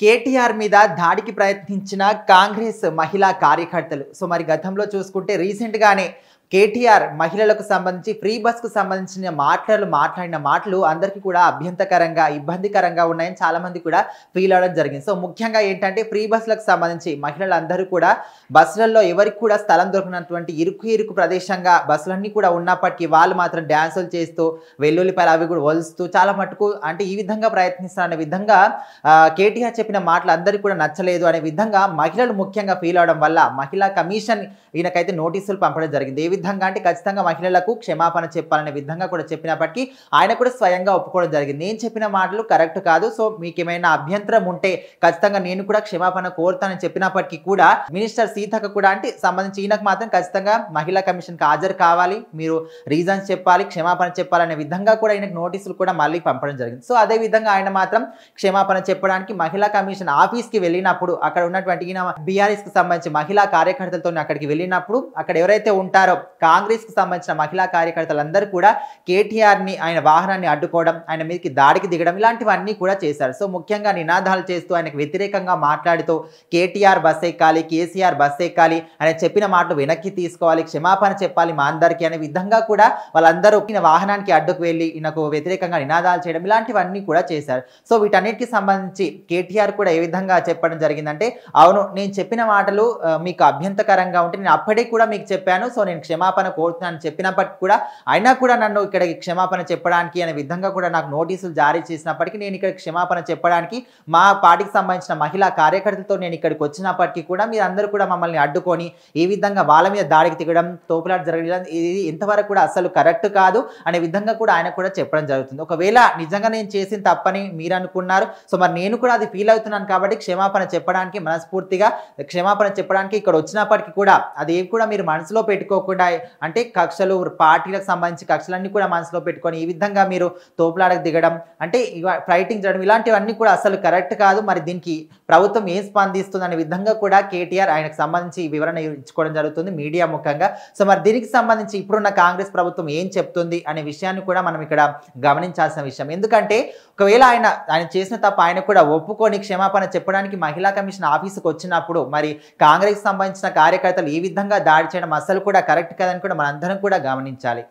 కేటీఆర్ మీద దాడికి ప్రయత్నించిన కాంగ్రెస్ మహిళా కార్యకర్తలు. మరి గతంలో చూసుకుంటే రీసెంట్‌గానే కేటీఆర్ మహిళలకు సంబంధించి ఫ్రీ బస్‌కు సంబంధించిన మాట్లాడిన మాటలు అందరికీ కూడా అభ్యంతకరంగా, ఇబ్బందికరంగా ఉన్నాయని చాలామంది కూడా ఫీల్ అవ్వడం జరిగింది. ముఖ్యంగా ఏంటంటే ఫ్రీ బస్‌లకు సంబంధించి మహిళలందరూ కూడా బస్సులలో ఎవరికి కూడా స్థలం దొరకనటువంటి ఇరుకు ప్రదేశంగా బస్సులన్నీ కూడా ఉన్నప్పటికీ వాళ్ళు మాత్రం డాన్సులు చేస్తూ, వెల్లుల్లిపాయలు అవి కూడా ఒలుస్తూ చాలా మటుకు అంటే ఈ విధంగా ప్రయత్నిస్తారనే విధంగా కేటీఆర్ చెప్పిన మాటలు అందరికీ కూడా నచ్చలేదు అనే విధంగా మహిళలు ముఖ్యంగా ఫీల్ అవడం వల్ల మహిళా కమిషన్ ఈయనకైతే నోటీసులు పంపడం జరిగింది. ఏ విధంగా అంటే ఖచ్చితంగా మహిళలకు క్షమాపణ చెప్పాలనే విధంగా కూడా చెప్పినప్పటికీ ఆయన కూడా స్వయంగా ఒప్పుకోవడం జరిగింది. నేను చెప్పిన మాటలు కరెక్ట్ కాదు, మీకేమైనా అభ్యంతరం ఉంటే ఖచ్చితంగా నేను కూడా క్షమాపణ కోరుతానని చెప్పినప్పటికీ కూడా మినిస్టర్ సీతక్క కూడా అంటే సంబంధించి ఈయనకు మాత్రం ఖచ్చితంగా మహిళా కమిషన్కి హాజరు కావాలి, మీరు రీజన్స్ చెప్పాలి, క్షమాపణ చెప్పాలనే విధంగా కూడా ఆయనకు నోటీసులు కూడా మళ్ళీ పంపడం జరిగింది. అదే విధంగా ఆయన మాత్రం క్షమాపణ చెప్పడానికి మహిళా కమిషన్ ఆఫీస్కి వెళ్ళినప్పుడు అక్కడ ఉన్నటువంటి ఈయన బీఆర్ఎస్కి సంబంధించి మహిళా కార్యకర్తలతో అక్కడికి వెళ్ళినప్పుడు అక్కడ ఎవరైతే ఉంటారో కాంగ్రెస్కి సంబంధించిన మహిళా కార్యకర్తలందరూ కూడా కేటీఆర్ని ఆయన వాహనాన్ని అడ్డుకోవడం, ఆయన మీదకి దాడికి దిగడం ఇలాంటివన్నీ కూడా చేశారు. ముఖ్యంగా నినాదాలు చేస్తూ ఆయనకు వ్యతిరేకంగా మాట్లాడుతూ కేటీఆర్ బస్ ఎక్కాలి, కేసీఆర్ బస్ ఎక్కాలి, ఆయన చెప్పిన మాటలు వెనక్కి తీసుకోవాలి, క్షమాపణ చెప్పాలి మా అందరికీ అనే విధంగా కూడా వాళ్ళందరూ ఈయన వాహనానికి అడ్డుకు వెళ్ళి ఈయనకు వ్యతిరేకంగా నినాదాలు చేయడం ఇలాంటివన్నీ కూడా చేశారు. వీటన్నిటికి సంబంధించి కేటీఆర్ కూడా ఏ విధంగా చెప్పడం జరిగిందంటే, అవును నేను చెప్పిన మాటలు మీకు అభ్యంతకరంగా ఉంటే నేను అప్పటికి కూడా మీకు చెప్పాను, నేను క్షమాపణ కోరుతున్నాను చెప్పినప్పటికీ కూడా అయినా కూడా నన్ను ఇక్కడ క్షమాపణ చెప్పడానికి అనే విధంగా కూడా నాకు నోటీసులు జారీ చేసినప్పటికీ నేను ఇక్కడ క్షమాపణ చెప్పడానికి మా పార్టీకి సంబంధించిన మహిళా కార్యకర్తలతో నేను ఇక్కడికి వచ్చినప్పటికీ కూడా మీరు అందరూ కూడా మమ్మల్ని అడ్డుకొని ఈ విధంగా వాళ్ళ మీద దాడికి దిగడం, తోపులాట జరగడం ఇది ఇంతవరకు కూడా అసలు కరెక్ట్ కాదు అనే విధంగా కూడా ఆయన కూడా చెప్పడం జరుగుతుంది. ఒకవేళ నిజంగా నేను చేసిన తప్పని మీరు అనుకున్నారు, మరి నేను కూడా అది ఫీల్ అవుతున్నాను కాబట్టి క్షమాపణ చెప్పడానికి మనస్ఫూర్తిగా క్షమాపణ చెప్పడానికి ఇక్కడ వచ్చినప్పటికీ కూడా అది ఏం కూడా మీరు మనసులో పెట్టుకోకుండా అంటే కక్షలు, పార్టీలకు సంబంధించి కక్షలన్నీ కూడా మనసులో పెట్టుకొని ఈ విధంగా మీరు తోపులాటకు దిగడం అంటే ఫైటింగ్ చేయడం ఇలాంటివన్నీ కూడా అసలు కరెక్ట్ కాదు. మరి దీనికి ప్రభుత్వం ఏం స్పందిస్తుంది అనే విధంగా కూడా కేటీఆర్ ఆయనకు సంబంధించి వివరణ ఇచ్చుకోవడం జరుగుతుంది మీడియా ముఖంగా. మరి దీనికి సంబంధించి ఇప్పుడున్న కాంగ్రెస్ ప్రభుత్వం ఏం చెప్తుంది అనే విషయాన్ని కూడా మనం ఇక్కడ గమనించాల్సిన విషయం. ఎందుకంటే ఒకవేళ ఆయన చేసిన తప్ప ఆయన కూడా ఒప్పుకొని క్షమాపణ చెప్పడానికి మహిళా కమిషన్ ఆఫీసుకు వచ్చినప్పుడు మరి కాంగ్రెస్ సంబంధించిన కార్యకర్తలు ఈ విధంగా దాడి చేయడం అసలు కూడా కరెక్ట్ కదని కూడా మనందరం కూడా గమనించాలి.